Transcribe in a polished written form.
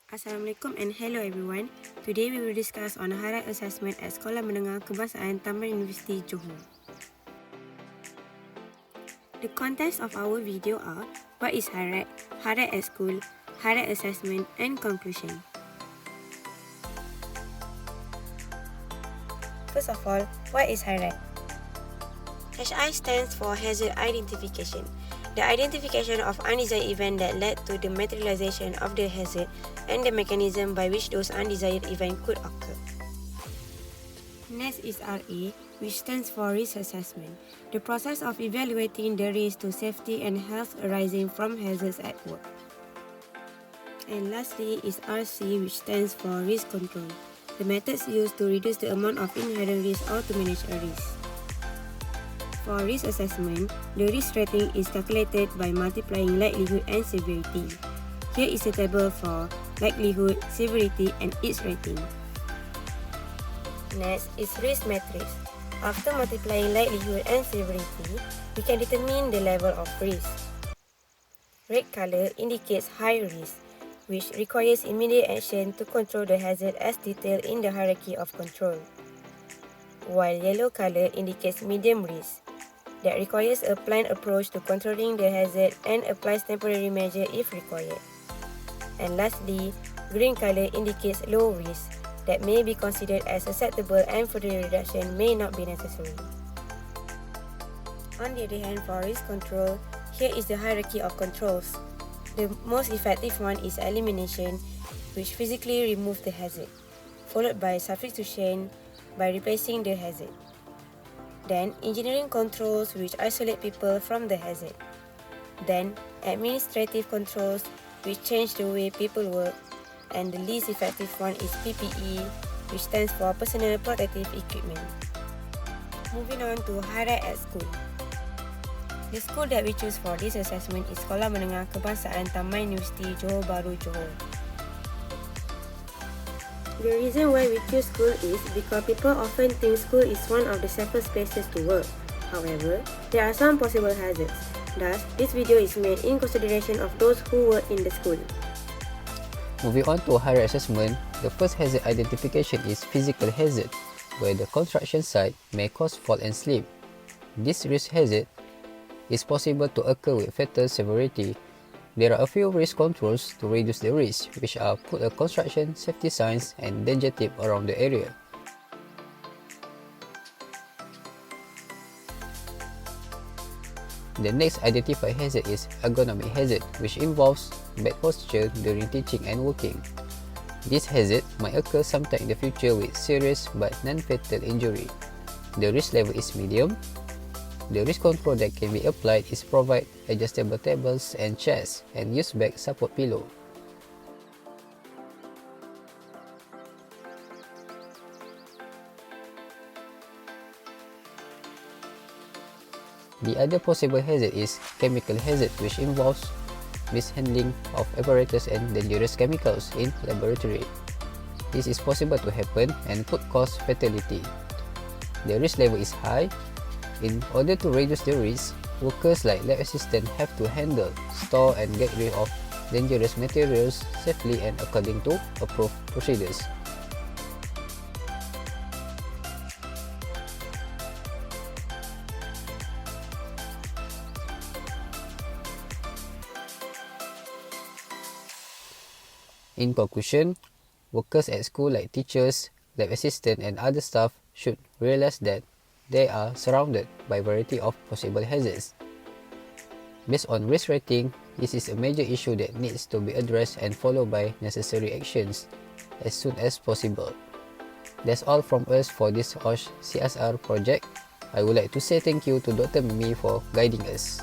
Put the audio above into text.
Assalamualaikum and hello everyone. Today we will discuss on HIRARC assessment at Sekolah Menengah Kebangsaan Taman Universiti, Johor. The contents of our video are what is HIRARC, HIRARC at school, HIRARC assessment and conclusion. First of all, what is HIRARC? HI stands for Hazard Identification. The identification of undesired event that led to the materialization of the hazard and the mechanism by which those undesired events could occur. Next is RA, which stands for Risk Assessment, the process of evaluating the risk to safety and health arising from hazards at work. And lastly is RC, which stands for Risk Control, the methods used to reduce the amount of inherent risk or to manage a risk. For risk assessment, the risk rating is calculated by multiplying likelihood and severity. Here is a table for likelihood, severity, and its rating. Next is risk matrix. After multiplying likelihood and severity, we can determine the level of risk. Red color indicates high risk, which requires immediate action to control the hazard as detailed in the hierarchy of control. While yellow color indicates medium risk, that requires a planned approach to controlling the hazard and applies temporary measure if required. And lastly, green color indicates low risk that may be considered as acceptable and further reduction may not be necessary. On the other hand, for risk control, here is the hierarchy of controls. The most effective one is elimination, which physically removes the hazard, followed by substitution by replacing the hazard. Then, engineering controls which isolate people from the hazard. Then, administrative controls which change the way people work. And the least effective one is PPE, which stands for Personal Protective Equipment. Moving on to HIRARC at school. The school that we choose for this assessment is Sekolah Menengah Kebangsaan Taman Universiti, Johor Bahru, Johor. The reason why we choose school is because people often think school is one of the safest places to work. However, there are some possible hazards. Thus, this video is made in consideration of those who work in the school. Moving on to HIRARC assessment, the first hazard identification is physical hazard, where the construction site may cause fall and slip. This risk hazard is possible to occur with fatal severity. There are a few risk controls to reduce the risk, which are put a construction safety signs and danger tip around the area. The next identified hazard is ergonomic hazard, which involves bad posture during teaching and working. This hazard might occur sometime in the future with serious but non-fatal injury. The risk level is medium. The risk control that can be applied is provide adjustable tables and chairs and use back support pillow. The other possible hazard is chemical hazard, which involves mishandling of apparatus and dangerous chemicals in laboratory. This is possible to happen and could cause fatality. The risk level is high. In order to reduce the risk, workers like lab assistants have to handle, store and get rid of dangerous materials safely and according to approved procedures. In conclusion, workers at school like teachers, lab assistants and other staff should realize that they are surrounded by a variety of possible hazards. Based on risk rating, this is a major issue that needs to be addressed and followed by necessary actions as soon as possible. That's all from us for this CSR project. I would like to say thank you to Dr. Mimi for guiding us.